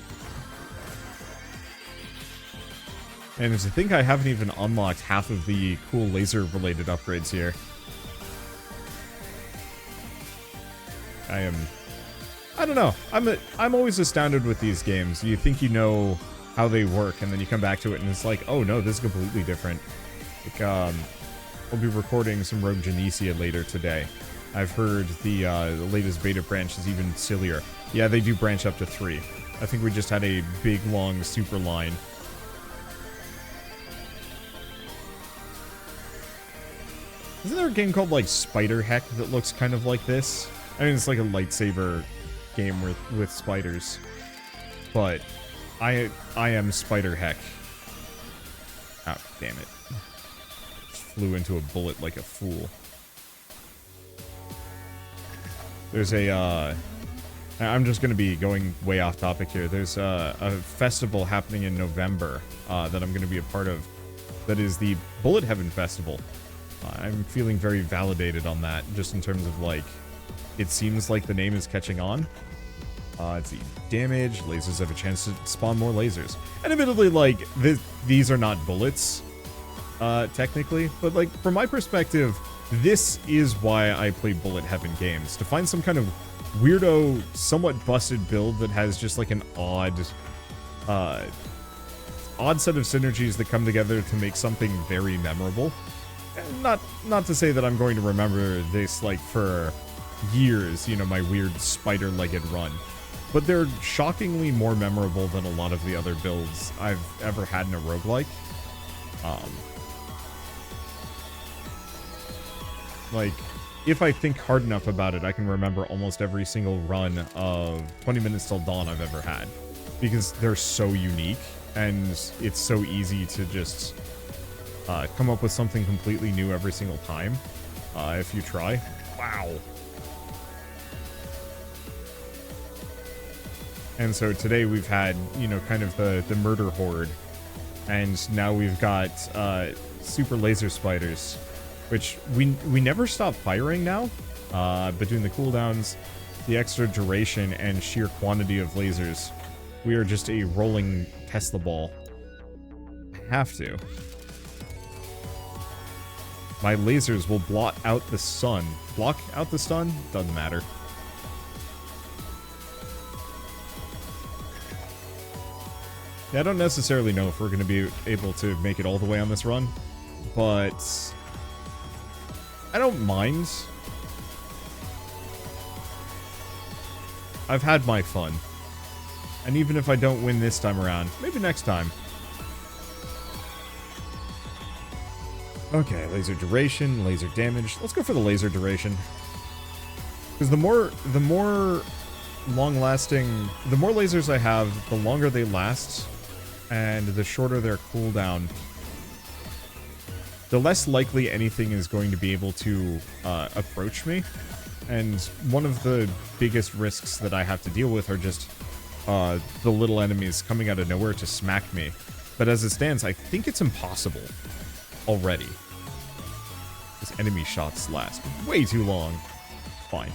And I think I haven't even unlocked half of the cool laser-related upgrades here. I don't know. I'm always astounded with these games. You think you know how they work, and then you come back to it, and it's like, oh no, this is completely different. Like, I'll be recording some Rogue Genesia later today. I've heard the latest beta branch is even sillier. Yeah, they do branch up to 3. I think we just had a big, long super line. Isn't there a game called, like, Spider Heck that looks kind of like this? I mean, it's like a lightsaber game with spiders. But I am Spider Heck. Oh, damn it. Just flew into a bullet like a fool. There's a, I'm just going to be going way off topic here. There's a festival happening in November that I'm going to be a part of. That is the Bullet Heaven Festival. I'm feeling very validated on that, just in terms of, like, it seems like the name is catching on. Let's see. Damage. Lasers have a chance to spawn more lasers. And admittedly, like, these are not bullets, technically. But, like, from my perspective, this is why I play bullet-heaven games. To find some kind of weirdo, somewhat busted build that has just, like, an odd set of synergies that come together to make something very memorable. And not to say that I'm going to remember this, like, for years, you know, my weird spider-legged run. But they're shockingly more memorable than a lot of the other builds I've ever had in a roguelike. Like, if I think hard enough about it, I can remember almost every single run of 20 Minutes Till Dawn I've ever had. Because they're so unique, and it's so easy to just come up with something completely new every single time, if you try. Wow. And so today we've had, you know, kind of the murder horde, and now we've got super laser spiders, which we never stop firing now, between the cooldowns, the extra duration, and sheer quantity of lasers. We are just a rolling Tesla ball. I have to. My lasers will blot out the sun. Block out the sun? Doesn't matter. Yeah, I don't necessarily know if we're going to be able to make it all the way on this run, but I don't mind. I've had my fun. And even if I don't win this time around, maybe next time. Okay, laser duration, laser damage. Let's go for the laser duration. Because the more long-lasting, the more lasers I have, the longer they last, and the shorter their cooldown, the less likely anything is going to be able to approach me. And one of the biggest risks that I have to deal with are just the little enemies coming out of nowhere to smack me. But as it stands, I think it's impossible already. This enemy shots last way too long. Fine.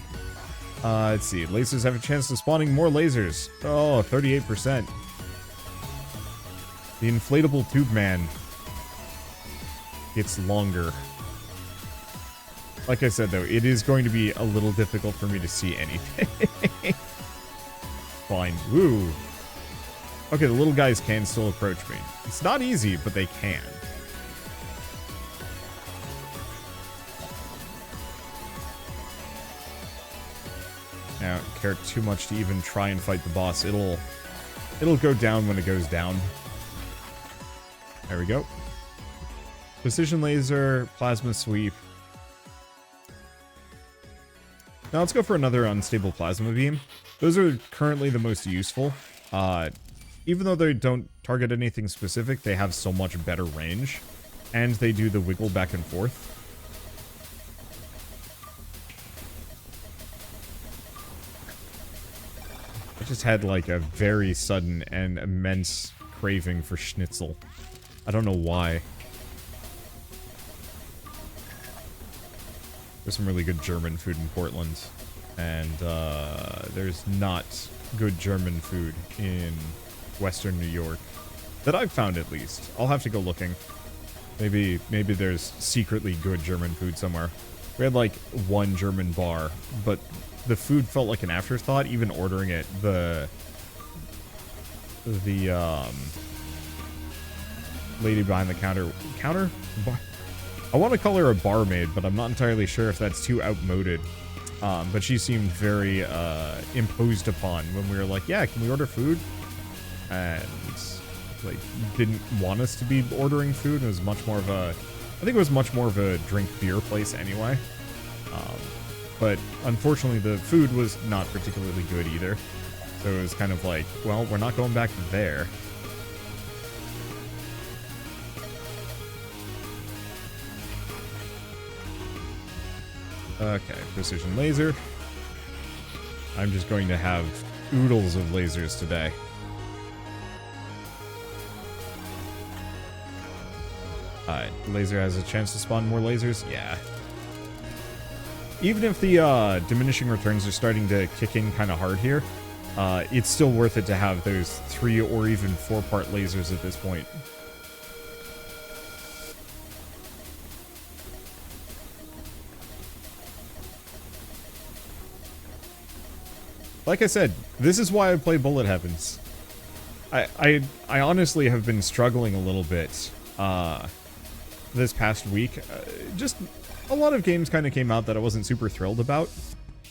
Let's see. Lasers have a chance of spawning more lasers. Oh, 38%. The inflatable tube man gets longer. Like I said, though, it is going to be a little difficult for me to see anything. Fine. Woo. Okay, the little guys can still approach me. It's not easy, but they can. I don't care too much to even try and fight the boss. It'll go down when it goes down. There we go. Precision laser, plasma sweep. Now let's go for another unstable plasma beam. Those are currently the most useful. Even though they don't target anything specific, they have so much better range. And they do the wiggle back and forth. I just had like a very sudden and immense craving for schnitzel. I don't know why. There's some really good German food in Portland. And there's not good German food in Western New York. That I've found, at least. I'll have to go looking. Maybe there's secretly good German food somewhere. We had like one German bar, but the food felt like an afterthought, even ordering it. The lady behind the counter? I want to call her a barmaid, but I'm not entirely sure if that's too outmoded. But she seemed very imposed upon when we were like, yeah, can we order food? And like didn't want us to be ordering food. It was much more of a, I think it was much more of a drink beer place anyway. But unfortunately the food was not particularly good either. So it was kind of like, well, we're not going back there. Okay, precision laser. I'm just going to have oodles of lasers today. Alright, laser has a chance to spawn more lasers? Yeah. even if the diminishing returns are starting to kick in kind of hard here, it's still worth it to have those 3 or even 4-part lasers at this point. Like I said, this is why I play Bullet Heavens. I honestly have been struggling a little bit this past week. Just a lot of games kind of came out that I wasn't super thrilled about.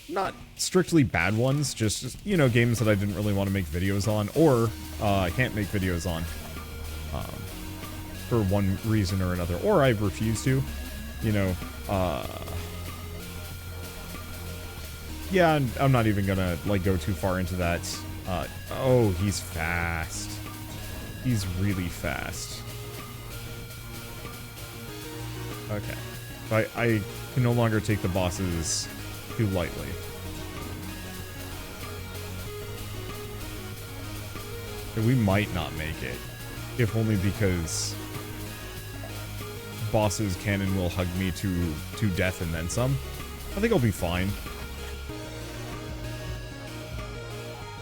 Not strictly bad ones, just you know, games that I didn't really want to make videos on, or I can't make videos on for one reason or another, or I refuse to, you know. Yeah, I'm not even gonna like go too far into that. Oh, he's fast. He's really fast. Okay. So I can no longer take the bosses too lightly. So we might not make it. If only because bosses can and will hug me to death and then some. I think I'll be fine.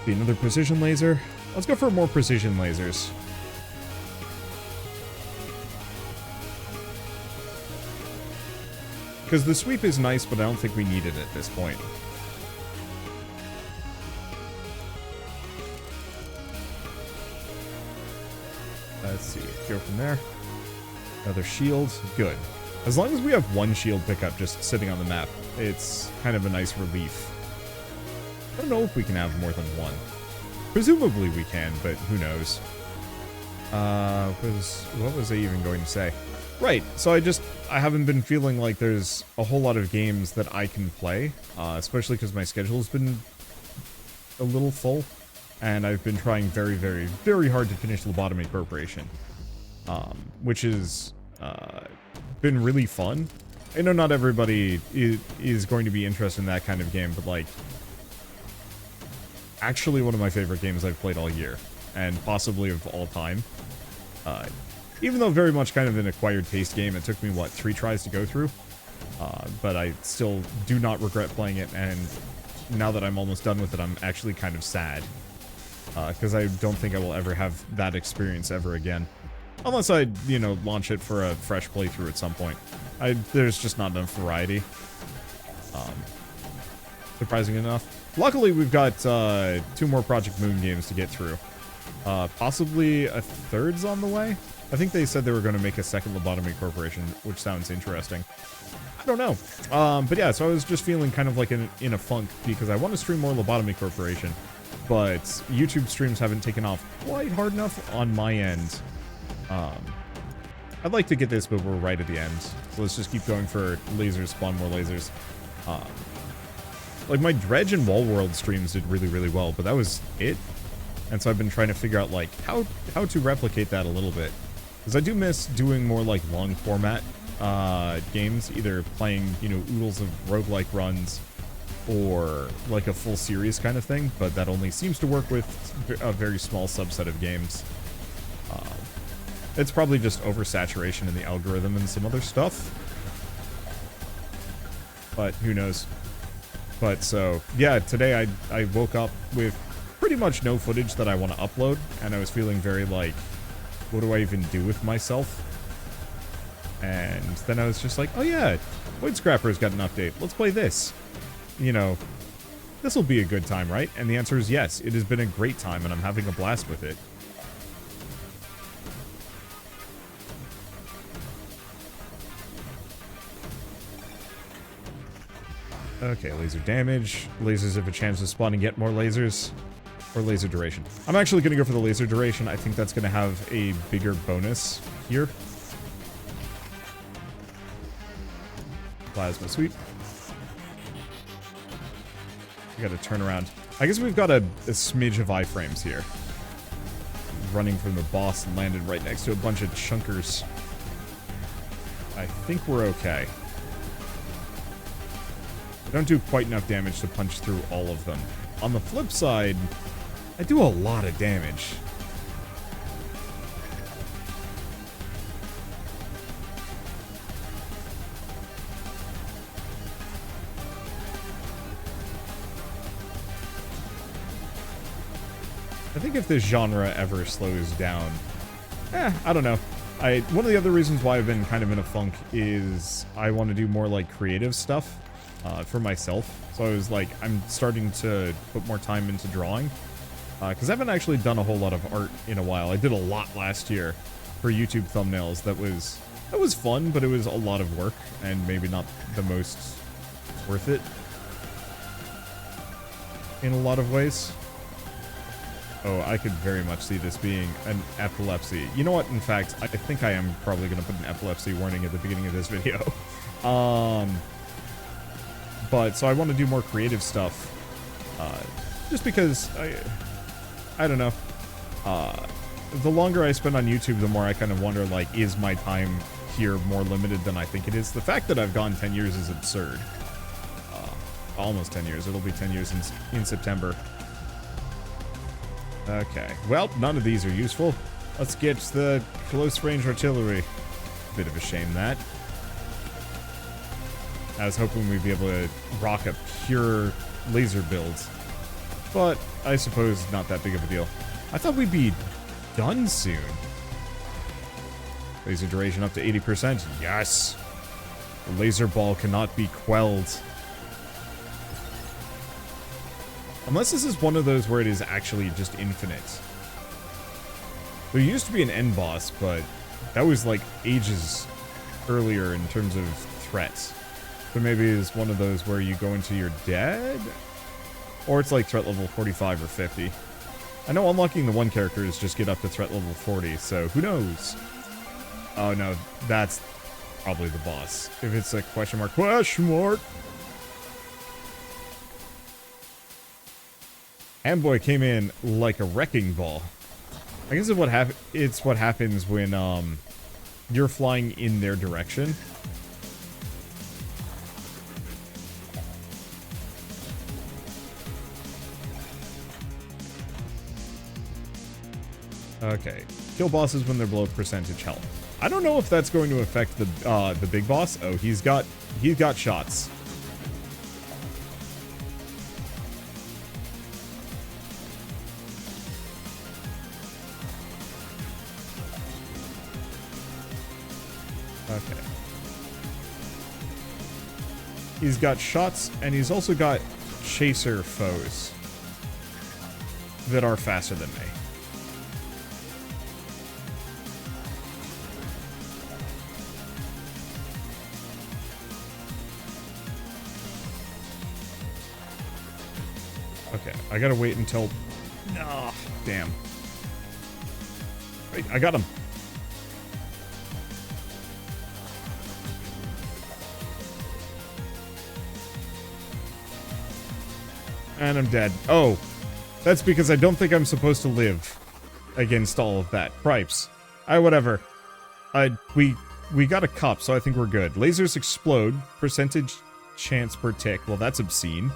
Be another precision laser. Let's go for more precision lasers. Because the sweep is nice, but I don't think we need it at this point. Let's see. Go from there. Another shield. Good. As long as we have one shield pickup just sitting on the map, it's kind of a nice relief. I don't know if we can have more than one. Presumably we can, but who knows. What was I even going to say? Right, so I haven't been feeling like there's a whole lot of games that I can play, especially because my schedule's been a little full, and I've been trying very, very, very hard to finish Lobotomy Corporation, which has been really fun. I know not everybody is going to be interested in that kind of game, but like, actually one of my favorite games I've played all year, and possibly of all time. Even though very much kind of an acquired taste game, it took me, what, 3 tries to go through? But I still do not regret playing it, and now that I'm almost done with it, I'm actually kind of sad. Because I don't think I will ever have that experience ever again. Unless I, you know, launch it for a fresh playthrough at some point. There's just not enough variety. Surprising enough. Luckily, we've got 2 more Project Moon games to get through. Possibly a 3rd's on the way? I think they said they were going to make a second Lobotomy Corporation, which sounds interesting. I don't know. But yeah, so I was just feeling kind of like in a funk because I want to stream more Lobotomy Corporation, but YouTube streams haven't taken off quite hard enough on my end. I'd like to get this, but we're right at the end. So let's just keep going for lasers, spawn more lasers. Like my Dredge and Wall World streams did really, really well, but that was it. And so I've been trying to figure out like how to replicate that a little bit. Because I do miss doing more like long format games, either playing, you know, oodles of roguelike runs or like a full series kind of thing, but that only seems to work with a very small subset of games. It's probably just oversaturation in the algorithm and some other stuff. But who knows? But so, yeah, today I woke up with pretty much no footage that I want to upload, and I was feeling very like, what do I even do with myself? And then I was just like, oh yeah, Void Scrapper's got an update. Let's play this. You know, this will be a good time, right? And the answer is yes. It has been a great time, and I'm having a blast with it. Okay, laser damage. Lasers have a chance to spawn and get more lasers. Or laser duration. I'm actually going to go for the laser duration. I think that's going to have a bigger bonus here. Plasma sweep. We got to turn around. I guess we've got a smidge of iframes here. Running from the boss and landed right next to a bunch of chunkers. I think we're okay. I don't do quite enough damage to punch through all of them. On the flip side, I do a lot of damage. I think if this genre ever slows down, I don't know. One of the other reasons why I've been kind of in a funk is I want to do more like creative stuff for myself. So I was like, I'm starting to put more time into drawing because I haven't actually done a whole lot of art in a while. I did a lot last year for YouTube thumbnails. That was fun, but it was a lot of work and maybe not the most worth it in a lot of ways. Oh, I could very much see this being an epilepsy. You know what? In fact, I think I am probably going to put an epilepsy warning at the beginning of this video. But so I want to do more creative stuff. Just because I don't know. The longer I spend on YouTube, the more I kind of wonder, like, is my time here more limited than I think it is? The fact that I've gone 10 years is absurd. Almost 10 years. It'll be 10 years in September. Okay. Well, none of these are useful. Let's get the close-range artillery. Bit of a shame, that. I was hoping we'd be able to rock a pure laser build. But I suppose not that big of a deal. I thought we'd be done soon. Laser duration up to 80%. Yes! The laser ball cannot be quelled. Unless this is one of those where it is actually just infinite. There used to be an end boss, but that was like ages earlier in terms of threats. So maybe it's one of those where you go into your dead? Or it's like threat level 45 or 50. I know unlocking the one character is just get up to threat level 40, so who knows? Oh no, that's probably the boss. If it's a question mark. Handboy came in like a wrecking ball. I guess it's what happens when you're flying in their direction. Okay. Kill bosses when they're below percentage health. I don't know if that's going to affect the big boss. Oh, he's got shots. Okay. He's got shots, and he's also got chaser foes that are faster than me. Okay, I gotta wait until... Ah, damn. Wait, I got him. And I'm dead. Oh, that's because I don't think I'm supposed to live against all of that. Cripes. Whatever. We got a cup, so I think we're good. Lasers explode. Percentage chance per tick. Well, that's obscene.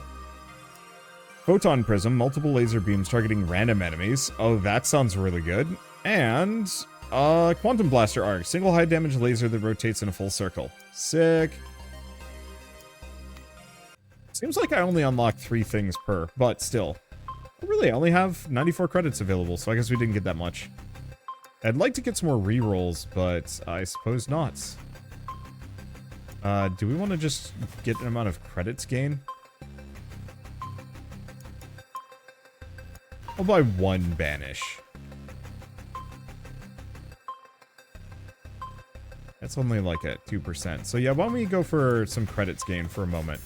Photon prism. Multiple laser beams targeting random enemies. Oh, that sounds really good. And, quantum blaster arc. Single high damage laser that rotates in a full circle. Sick. Seems like I only unlocked 3 things per, but still. Really, I only have 94 credits available, so I guess we didn't get that much. I'd like to get some more rerolls, but I suppose not. Do we want to just get an amount of credits gain? I'll buy 1 banish. That's only like at 2%. So yeah, why don't we go for some credits gain for a moment?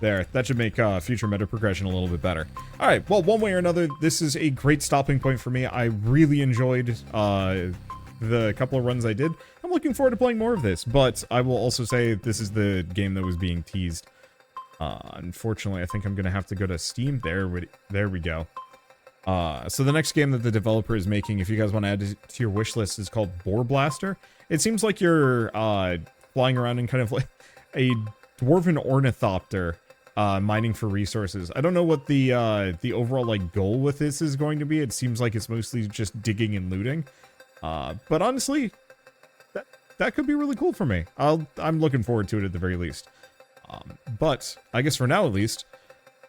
There, that should make future meta progression a little bit better. Alright, well, one way or another, this is a great stopping point for me. I really enjoyed the couple of runs I did. I'm looking forward to playing more of this, but I will also say this is the game that was being teased. Unfortunately, I think I'm going to have to go to Steam. There we go. So the next game that the developer is making, if you guys want to add it to your wish list, is called Boar Blaster. It seems like you're flying around in kind of like a dwarven ornithopter, mining for resources. I don't know what the overall like goal with this is going to be. It seems like it's mostly just digging and looting. But honestly, that could be really cool for me. I'm looking forward to it at the very least. But I guess for now at least,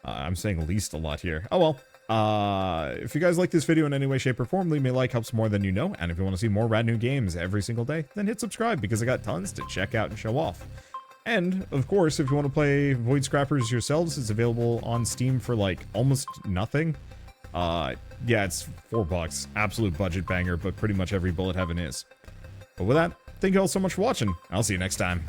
I'm saying least a lot here. Oh well. If you guys like this video in any way, shape, or form, leave me a like, helps more than you know. And if you want to see more rad new games every single day, then hit subscribe because I got tons to check out and show off. And, of course, if you want to play Void Scrappers yourselves, it's available on Steam for, like, almost nothing. Yeah, it's $4. Absolute budget banger, but pretty much every bullet heaven is. But with that, thank you all so much for watching. I'll see you next time.